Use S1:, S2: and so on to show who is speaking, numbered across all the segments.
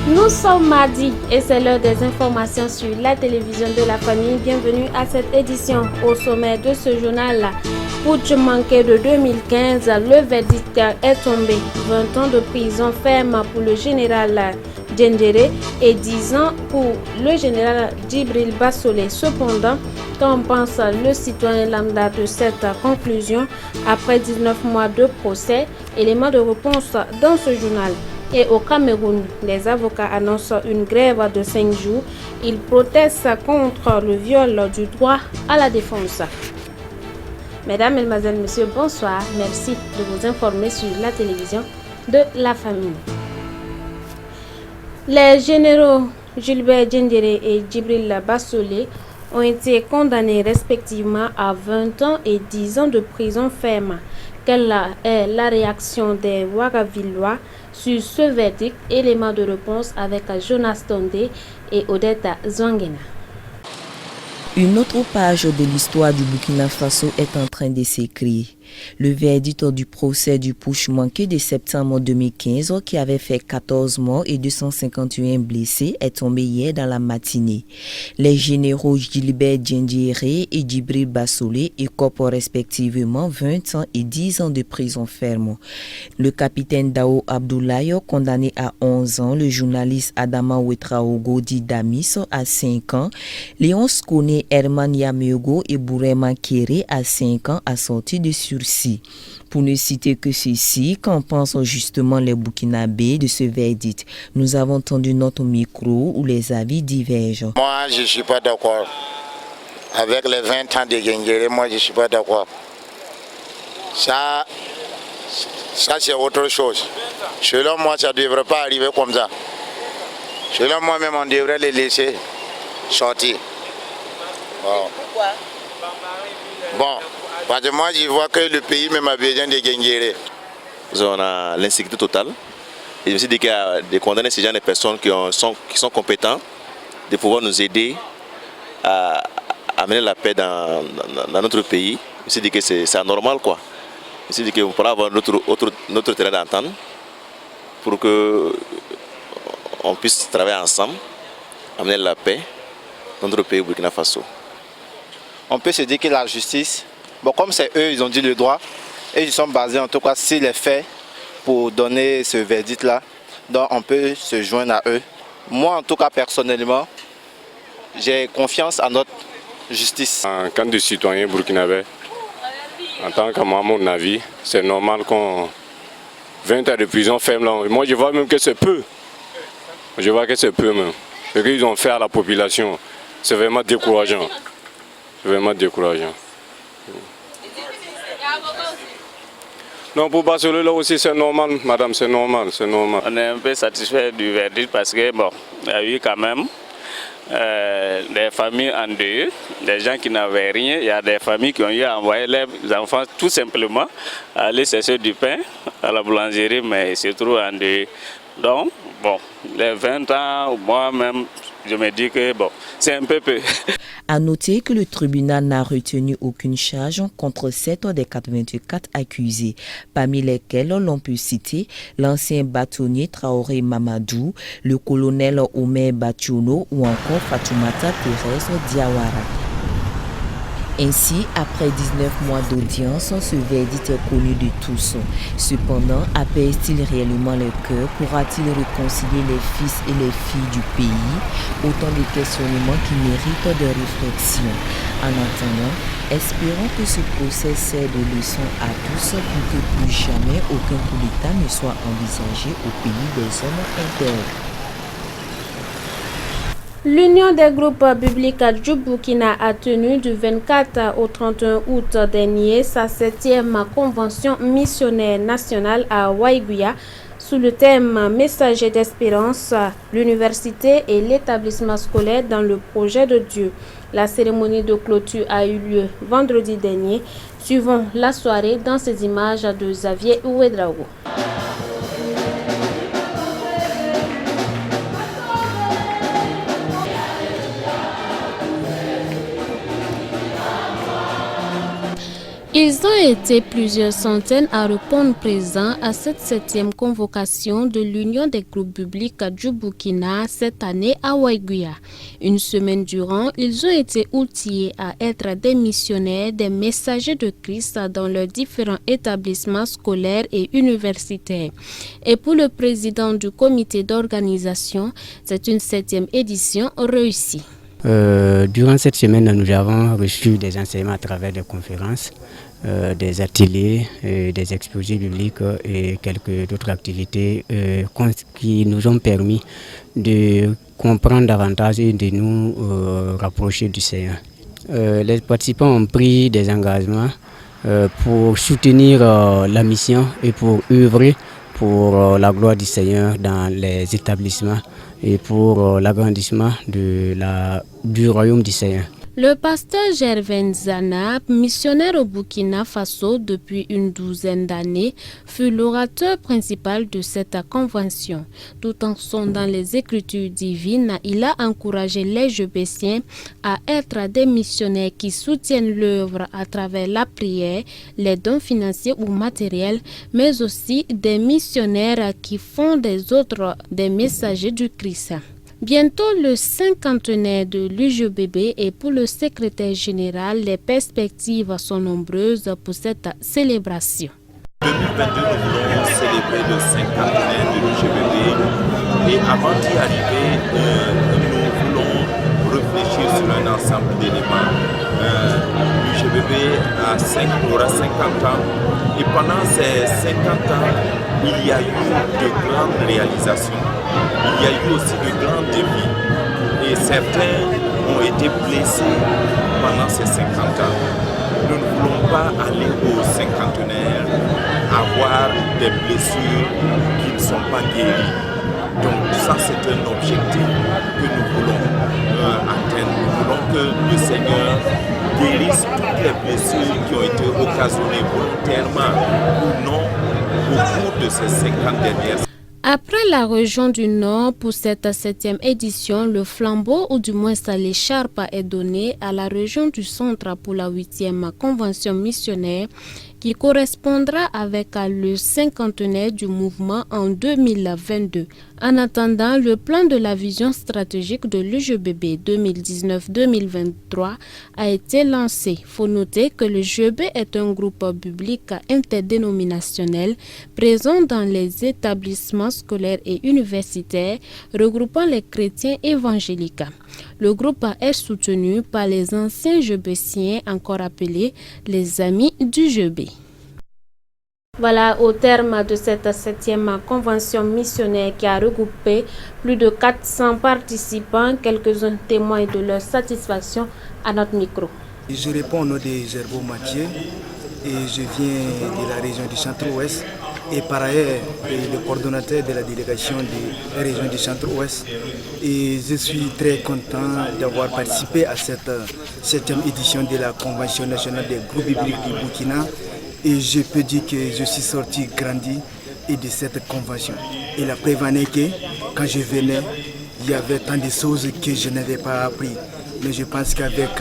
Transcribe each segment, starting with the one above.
S1: Nous sommes mardi et c'est l'heure des informations sur la télévision de la famille. Bienvenue à cette édition. Au sommet de ce journal, putsch manqué de 2015, le verdict est tombé. 20 ans de prison ferme pour le général Djendjere et 10 ans pour le général Djibril Bassolé. Cependant, qu'en pense le citoyen lambda de cette conclusion après 19 mois de procès? Élément de réponse dans ce journal. Et au Cameroun, les avocats annoncent une grève de 5 jours. Ils protestent contre le viol du droit à la défense. Mesdames, Mesdemoiselles, Messieurs, bonsoir. Merci de vous informer sur la télévision de la famille. Les généraux Gilbert Djendjere et Djibril Bassolé ont été condamnés respectivement à 20 ans et 10 ans de prison ferme. Quelle est la réaction des Ouagavillois sur ce verdict? Élément de réponse avec Jonas Tondé et Odette Zwangena.
S2: Une autre page de l'histoire du Burkina Faso est en train de s'écrire. Le verdict du procès du putsch manqué de septembre 2015 qui avait fait 14 morts et 251 blessés est tombé hier dans la matinée. Les généraux Gilbert Djendjere et Djibril Bassolé écopent respectivement 20 ans et 10 ans de prison ferme. Le capitaine Dao Abdoulaye condamné à 11 ans, le journaliste Adama Ouetraogo dit Damis à 5 ans, Léon Skone, Herman Yameogo et Bourema Kéré à 5 ans assortis de sursis. Pour ne citer que ceci, qu'en pensent justement les Burkinabés de ce verdict? Nous avons tendu notre micro où les avis divergent.
S3: Moi, je ne suis pas d'accord. Avec les 20 ans de Djendjere, moi, je ne suis pas d'accord. Ça c'est autre chose. Selon moi, ça ne devrait pas arriver comme ça. Selon moi-même, on devrait les laisser sortir. Bon.
S4: Pourquoi?
S3: Bon, parce que moi je vois que le pays même a besoin de Djendjere.
S5: On a l'insécurité totale. Et je me suis dit qu'il y a de condamner ces gens, des personnes qui sont compétents, de pouvoir nous aider à amener la paix dans notre pays. Je me suis dit que c'est anormal quoi. Je me suis dit qu'on pourra avoir notre terrain d'entente pour qu'on puisse travailler ensemble, amener la paix dans notre pays Burkina Faso.
S6: On peut se dire que la justice, bon, comme c'est eux, ils ont dit le droit, et ils sont basés en tout cas sur les faits pour donner ce verdict-là. Donc on peut se joindre à eux. Moi, en tout cas, personnellement, j'ai confiance en notre justice.
S7: En tant que citoyen burkinabé, en tant que moi, à mon avis, c'est normal qu'on 20 ans de prison ferme là. Moi, je vois même que c'est peu. Je vois que c'est peu même. Ce qu'ils ont fait à la population, c'est vraiment décourageant. Vraiment décourageant. Non, pour Bassolé là aussi c'est normal, madame, c'est normal, c'est normal.
S8: On est un peu satisfait du verdict parce que bon, il y a eu quand même des familles en deuil, des gens qui n'avaient rien. Il y a des familles qui ont eu à envoyer les enfants tout simplement aller chercher du pain à la boulangerie, mais ils se trouvent en deuil. Donc, bon, les 20 ans, moi-même, je me dis que bon, c'est un peu peu.
S2: À noter que le tribunal n'a retenu aucune charge contre 7 des 84 accusés, parmi lesquels l'on peut citer l'ancien bâtonnier Traoré Mamadou, le colonel Omer Bationo ou encore Fatoumata Thérèse Diawara. Ainsi, après 19 mois d'audience, ce verdict est connu de tous. Cependant, apaise-t-il réellement le cœur? Pourra-t-il réconcilier les fils et les filles du pays? Autant de questionnements qui méritent des réflexions. En attendant, espérons que ce procès sert de leçon à tous pour que plus jamais aucun coup d'État ne soit envisagé au pays des hommes intègres.
S1: L'Union des groupes bibliques du Burkina a tenu du 24 au 31 août dernier sa 7e convention missionnaire nationale à Waiguya sous le thème Messager d'espérance, l'université et l'établissement scolaire dans le projet de Dieu. La cérémonie de clôture a eu lieu vendredi dernier. Suivons la soirée dans ces images de Xavier Ouedraogo. Ils ont été plusieurs centaines à répondre présents à cette 7e convocation de l'Union des groupes bibliques du Burkina cette année à Waiguya. Une semaine durant, ils ont été outillés à être des missionnaires, des messagers de Christ dans leurs différents établissements scolaires et universitaires. Et pour le président du comité d'organisation, c'est une 7e édition réussie.
S4: Durant cette semaine, nous avons reçu des enseignements à travers des conférences, des ateliers, des exposés bibliques et quelques autres activités qui nous ont permis de comprendre davantage et de nous rapprocher du Seigneur. Les participants ont pris des engagements pour soutenir la mission et pour œuvrer pour la gloire du Seigneur dans les établissements et pour l'agrandissement du royaume du Seigneur.
S1: Le pasteur Gervain Zana, missionnaire au Burkina Faso depuis une douzaine d'années, fut l'orateur principal de cette convention. Tout en sondant les Écritures divines, il a encouragé les Jebessiens à être des missionnaires qui soutiennent l'œuvre à travers la prière, les dons financiers ou matériels, mais aussi des missionnaires qui font des autres des messagers du Christ. Bientôt le 50e de l'UJBB et pour le secrétaire général, les perspectives sont nombreuses pour cette célébration.
S9: 2022, nous voulons célébrer le 50e de l'UJBB et avant d'y arriver, nous voulons réfléchir sur un ensemble d'éléments. L'UJBB aura 50 ans et pendant ces 50 ans, il y a eu de grandes réalisations. Il y a eu aussi de grands défis et certains ont été blessés pendant ces 50 ans. Nous ne voulons pas aller au cinquantenaire avoir des blessures qui ne sont pas guéries. Donc ça c'est un objectif que nous voulons atteindre. Nous voulons que le Seigneur guérisse toutes les blessures qui ont été occasionnées volontairement ou non au cours de ces 50 dernières années.
S1: Après la région du Nord, pour cette 7e édition, le flambeau ou du moins l'écharpe est donné à la région du Centre pour la 8e convention missionnaire qui correspondra avec le 50e du mouvement en 2022. En attendant, le plan de la vision stratégique de l'UJBB 2019-2023 a été lancé. Il faut noter que le JB est un groupe biblique interdénominationnel présent dans les établissements scolaires et universitaires regroupant les chrétiens évangéliques. Le groupe est soutenu par les anciens jebessiens, encore appelés les amis du JB. Voilà, au terme de cette 7e convention missionnaire qui a regroupé plus de 400 participants, quelques-uns témoignent de leur satisfaction à notre micro.
S10: Je réponds au nom de Gerbo Mathieu et je viens de la région du Centre-Ouest et par ailleurs le coordonnateur de la délégation de la région du Centre-Ouest. Et je suis très content d'avoir participé à cette 7e édition de la Convention nationale des groupes bibliques du Burkina. Et je peux dire que je suis sorti grandi de cette convention. Et la preuve en est que quand je venais, il y avait tant de choses que je n'avais pas appris. Mais je pense qu'avec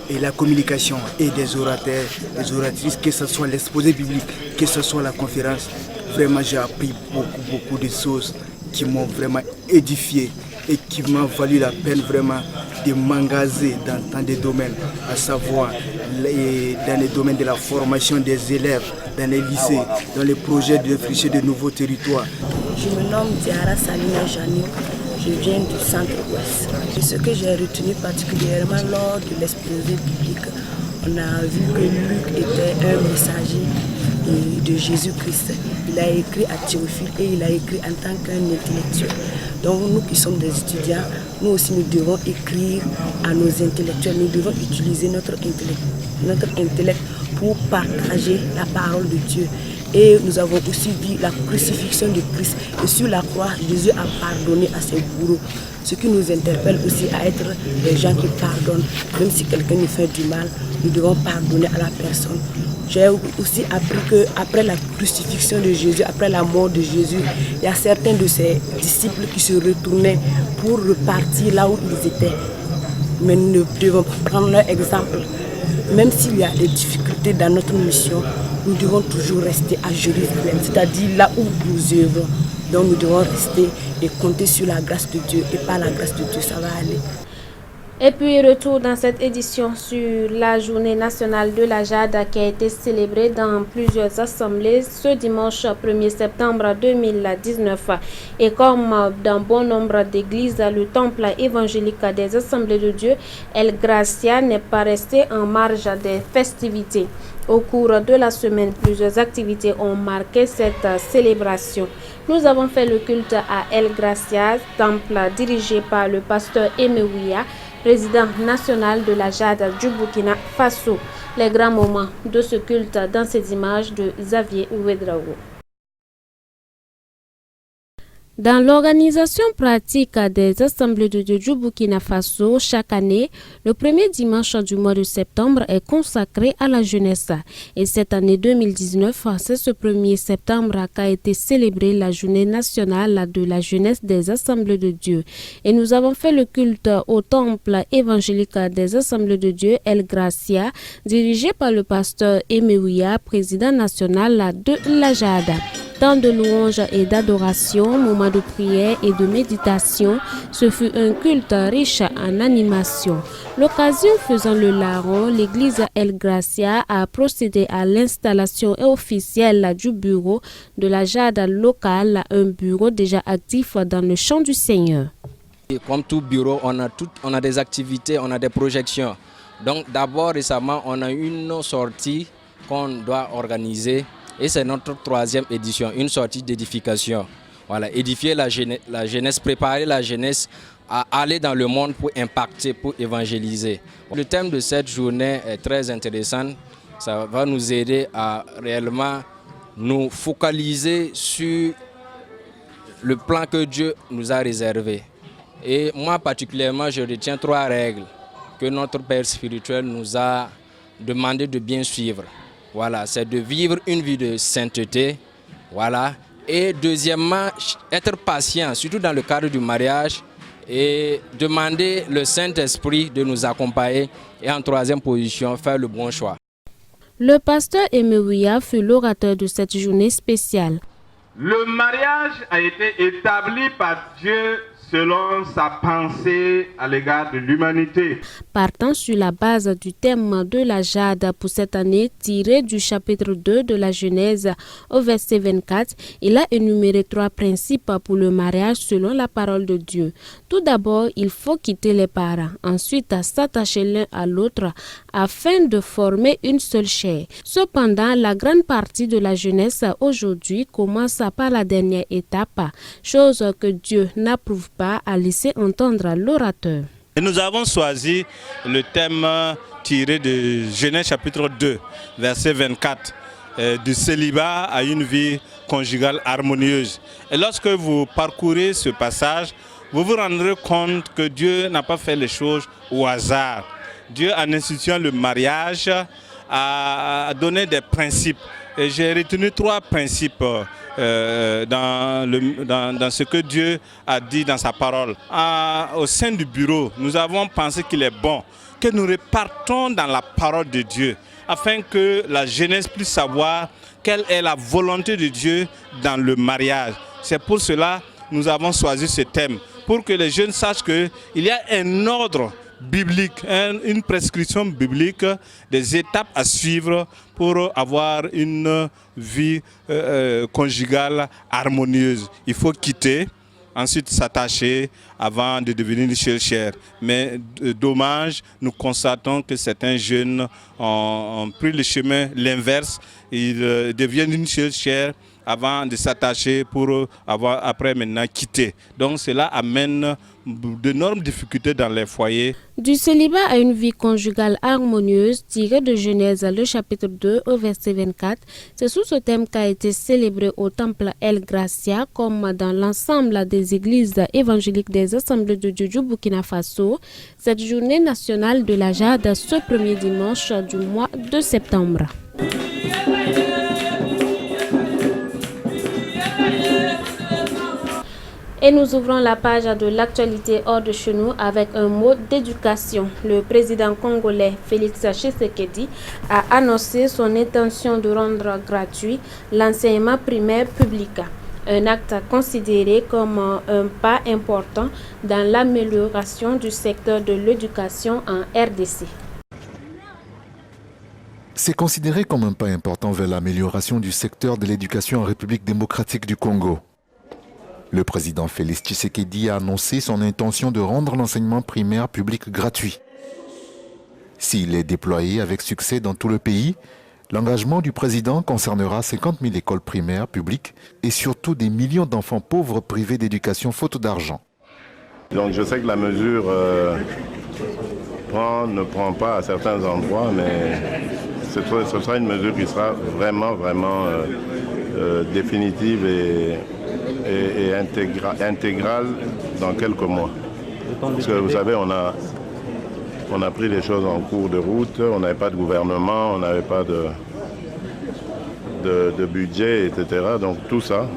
S10: la communication et des orateurs, des oratrices, que ce soit l'exposé biblique, que ce soit la conférence, vraiment j'ai appris beaucoup de choses qui m'ont vraiment édifié et qui m'ont valu la peine vraiment de m'engager dans tant de domaines, à savoir dans les domaines de la formation des élèves, dans les lycées, dans les projets de réfléchir de nouveaux territoires.
S11: Je me nomme Diara Salina Jani, je viens du Centre-Ouest. Et ce que j'ai retenu particulièrement lors de l'exposé biblique, on a vu que Luc était un messager de Jésus-Christ. Il a écrit à Théophile et il a écrit en tant qu'un intellectuel. Donc nous qui sommes des étudiants, nous aussi nous devons écrire à nos intellectuels, nous devons utiliser notre intellect pour partager la parole de Dieu. Et nous avons aussi vu la crucifixion de Christ. Et sur la croix, Jésus a pardonné à ses bourreaux. Ce qui nous interpelle aussi à être des gens qui pardonnent. Même si quelqu'un nous fait du mal, nous devons pardonner à la personne. J'ai aussi appris qu'après la crucifixion de Jésus, après la mort de Jésus, il y a certains de ses disciples qui se retournaient pour repartir là où ils étaient. Mais nous devons prendre leur exemple. même s'il y a des difficultés dans notre mission, nous devons toujours rester à Jérusalem, c'est-à-dire là où nous œuvrons. Donc nous devons rester et compter sur la grâce de Dieu. Et par la grâce de Dieu, ça va aller.
S1: Et puis retour dans cette édition sur la journée nationale de la jade qui a été célébrée dans plusieurs assemblées ce dimanche 1er septembre 2019. Et comme dans bon nombre d'églises, le temple évangélique des assemblées de Dieu, El Gracia, n'est pas resté en marge des festivités. Au cours de la semaine, plusieurs activités ont marqué cette célébration. Nous avons fait le culte à El Gracia, temple dirigé par le pasteur Emewia, président national de la jade du Burkina Faso. Les grands moments de ce culte dans ces images de Xavier Ouedraogo. Dans l'organisation pratique des assemblées de Dieu du Burkina Faso, chaque année, le premier dimanche du mois de septembre est consacré à la jeunesse. Et cette année 2019, c'est ce 1er septembre qu'a été célébrée la journée nationale de la jeunesse des assemblées de Dieu. Et nous avons fait le culte au temple évangélique des assemblées de Dieu, El Gracia, dirigé par le pasteur Emewia, président national de la jade. Temps de louange et d'adoration, moment de prière et de méditation, ce fut un culte riche en animation. L'occasion faisant le larron, l'église El Gracia a procédé à l'installation officielle du bureau de la jade locale, un bureau déjà actif dans le champ du Seigneur.
S12: Comme tout bureau, on a des activités, on a des projections. Donc d'abord récemment, on a une sortie qu'on doit organiser. Et c'est notre 3e édition, une sortie d'édification. Voilà, édifier la jeunesse, préparer la jeunesse à aller dans le monde pour impacter, pour évangéliser. Le thème de cette journée est très intéressant. Ça va nous aider à réellement nous focaliser sur le plan que Dieu nous a réservé. Et moi particulièrement, je retiens 3 règles que notre Père spirituel nous a demandé de bien suivre. Voilà, c'est de vivre une vie de sainteté, voilà. Et deuxièmement, être patient, surtout dans le cadre du mariage, et demander le Saint-Esprit de nous accompagner. Et en 3e position, faire le bon choix.
S1: Le pasteur Emewia fut l'orateur de cette journée spéciale.
S13: Le mariage a été établi par Dieu selon sa pensée à l'égard de l'humanité.
S1: Partant sur la base du thème de la jade pour cette année, tiré du chapitre 2 de la Genèse au verset 24, il a énuméré 3 principes pour le mariage selon la parole de Dieu. Tout d'abord, il faut quitter les parents, ensuite s'attacher l'un à l'autre afin de former une seule chair. Cependant, la grande partie de la jeunesse aujourd'hui commence par la dernière étape, chose que Dieu n'approuve pas, à laisser entendre l'orateur.
S13: Et nous avons choisi le thème tiré de Genèse chapitre 2, verset 24, du célibat à une vie conjugale harmonieuse. Et lorsque vous parcourez ce passage, vous vous rendrez compte que Dieu n'a pas fait les choses au hasard. Dieu, en instituant le mariage, a donné des principes. Et j'ai retenu 3 principes dans ce que Dieu a dit dans sa parole. Au sein du bureau, nous avons pensé qu'il est bon que nous repartons dans la parole de Dieu afin que la jeunesse puisse savoir quelle est la volonté de Dieu dans le mariage. C'est pour cela que nous avons choisi ce thème, pour que les jeunes sachent qu'il y a un ordre biblique, une prescription biblique, des étapes à suivre pour avoir une vie conjugale harmonieuse. Il faut quitter, ensuite s'attacher avant de devenir une seule chair. Mais dommage, nous constatons que certains jeunes ont pris le chemin l'inverse. Ils deviennent une seule chair avant de s'attacher pour avoir après maintenant quitté. Donc cela amène d'énormes difficultés dans les foyers.
S1: Du célibat à une vie conjugale harmonieuse, tiré de Genèse le chapitre 2 au verset 24, c'est sous ce thème qu'a été célébré au temple El Gracia, comme dans l'ensemble des églises évangéliques des assemblées de Dieu du Burkina Faso, cette journée nationale de la jade ce premier dimanche du mois de septembre. Et nous ouvrons la page de l'actualité hors de chez nous avec un mot d'éducation. Le président congolais Félix Tshisekedi a annoncé son intention de rendre gratuit l'enseignement primaire public. Un acte considéré comme un pas important dans l'amélioration du secteur de l'éducation en RDC.
S14: C'est considéré comme un pas important vers l'amélioration du secteur de l'éducation en République démocratique du Congo. Le président Félix Tshisekedi a annoncé son intention de rendre l'enseignement primaire public gratuit. S'il est déployé avec succès dans tout le pays, l'engagement du président concernera 50 000 écoles primaires publiques et surtout des millions d'enfants pauvres privés d'éducation faute d'argent.
S15: Donc je sais que la mesure ne prend pas à certains endroits, mais ce sera une mesure qui sera vraiment définitive et intégrale dans quelques mois. Parce que vous savez, on a pris les choses en cours de route, on n'avait pas de gouvernement, on n'avait pas de budget, etc. Donc tout ça,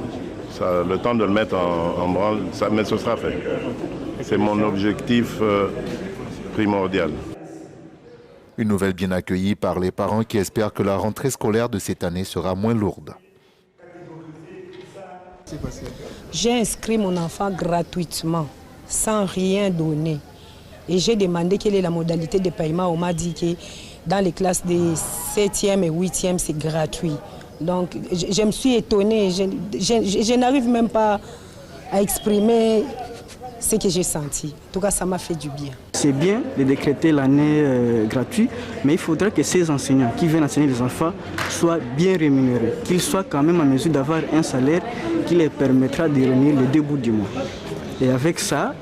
S15: le temps de le mettre en branle, mais ce sera fait. C'est mon objectif primordial.
S14: Une nouvelle bien accueillie par les parents qui espèrent que la rentrée scolaire de cette année sera moins lourde.
S16: J'ai inscrit mon enfant gratuitement, sans rien donner. Et j'ai demandé quelle est la modalité de paiement. On m'a dit que dans les classes des 7e et 8e, c'est gratuit. Donc je me suis étonnée. Je n'arrive même pas à exprimer ce que j'ai senti. En tout cas, ça m'a fait du bien.
S17: C'est bien de décréter l'année gratuite, mais il faudrait que ces enseignants qui viennent enseigner les enfants soient bien rémunérés, qu'ils soient quand même en mesure d'avoir un salaire qui les permettra de réunir les 2 bouts du mois. Et avec ça,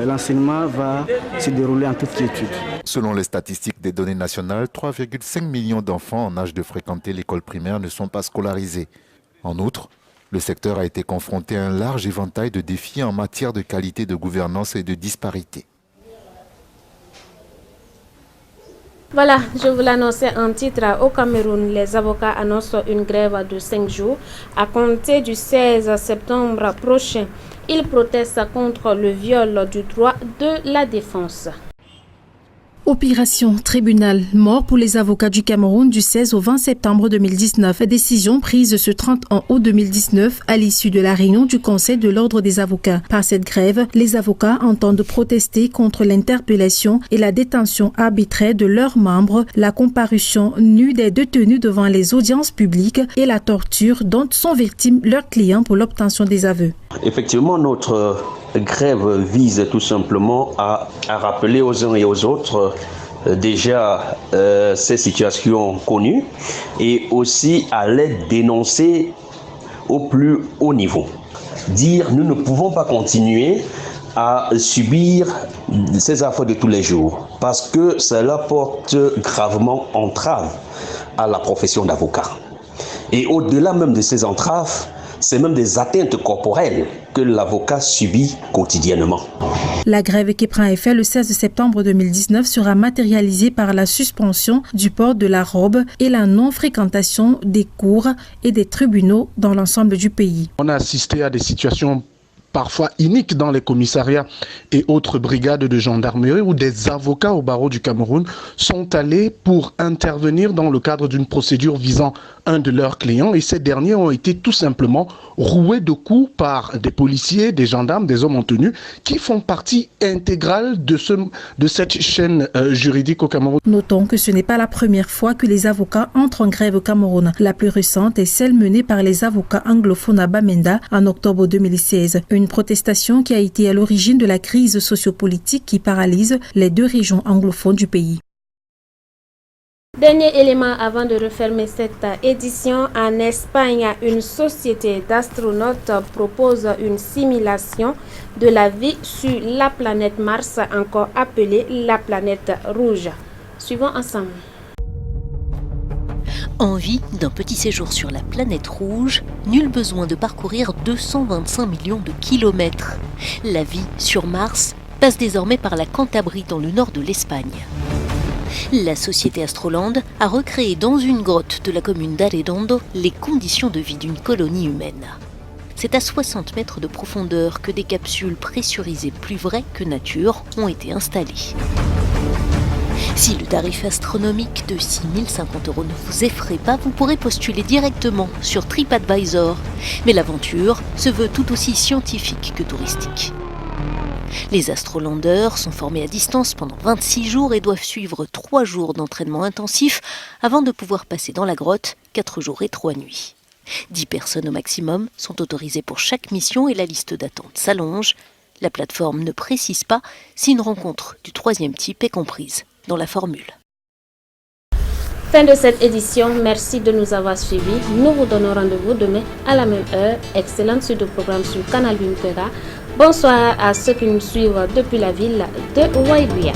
S17: l'enseignement va se dérouler en toute quiétude.
S14: Selon les statistiques des données nationales, 3,5 millions d'enfants en âge de fréquenter l'école primaire ne sont pas scolarisés. En outre, le secteur a été confronté à un large éventail de défis en matière de qualité de gouvernance et de disparité.
S1: Voilà, je vous l'annonçais en titre. Au Cameroun, les avocats annoncent une grève de 5 jours à compter du 16 septembre prochain. Ils protestent contre le viol du droit de la défense.
S18: Opération tribunal mort pour les avocats du Cameroun du 16 au 20 septembre 2019. Décision prise ce 30 août 2019 à l'issue de la réunion du Conseil de l'Ordre des avocats. Par cette grève, les avocats entendent protester contre l'interpellation et la détention arbitraire de leurs membres, la comparution nue des détenus devant les audiences publiques et la torture dont sont victimes leurs clients pour l'obtention des aveux.
S19: Effectivement, notre grève vise tout simplement à rappeler aux uns et aux autres déjà ces situations connues et aussi à les dénoncer au plus haut niveau. Dire nous ne pouvons pas continuer à subir ces affaires de tous les jours parce que cela porte gravement entrave à la profession d'avocat. Et au-delà même de ces entraves, c'est même des atteintes corporelles que l'avocat subit quotidiennement.
S18: La grève qui prend effet le 16 septembre 2019 sera matérialisée par la suspension du port de la robe et la non-fréquentation des cours et des tribunaux dans l'ensemble du pays.
S20: On a assisté à des situations parfois iniques dans les commissariats et autres brigades de gendarmerie où des avocats au barreau du Cameroun sont allés pour intervenir dans le cadre d'une procédure visant un de leurs clients et ces derniers ont été tout simplement roués de coups par des policiers, des gendarmes, des hommes en tenue qui font partie intégrale de cette chaîne juridique au Cameroun.
S18: Notons que ce n'est pas la première fois que les avocats entrent en grève au Cameroun. La plus récente est celle menée par les avocats anglophones à Bamenda en octobre 2016. Une protestation qui a été à l'origine de la crise sociopolitique qui paralyse les 2 régions anglophones du pays.
S1: Dernier élément avant de refermer cette édition, en Espagne, une société d'astronautes propose une simulation de la vie sur la planète Mars, encore appelée la planète rouge. Suivons ensemble.
S21: Envie d'un petit séjour sur la planète rouge, nul besoin de parcourir 225 millions de kilomètres. La vie sur Mars passe désormais par la Cantabrie dans le nord de l'Espagne. La société Astroland a recréé dans une grotte de la commune d'Arredondo les conditions de vie d'une colonie humaine. C'est à 60 mètres de profondeur que des capsules pressurisées plus vraies que nature ont été installées. Si le tarif astronomique de 6 050 € ne vous effraie pas, vous pourrez postuler directement sur TripAdvisor. Mais l'aventure se veut tout aussi scientifique que touristique. Les astrolanders sont formés à distance pendant 26 jours et doivent suivre 3 jours d'entraînement intensif avant de pouvoir passer dans la grotte 4 jours et 3 nuits. 10 personnes au maximum sont autorisées pour chaque mission et la liste d'attente s'allonge. La plateforme ne précise pas si une rencontre du 3e type est comprise dans la formule.
S1: Fin de cette édition, merci de nous avoir suivis. Nous vous donnons rendez-vous demain à la même heure. Excellente suite de programme sur Canal Bunkera. Bonsoir à ceux qui nous suivent depuis la ville de Waïbia.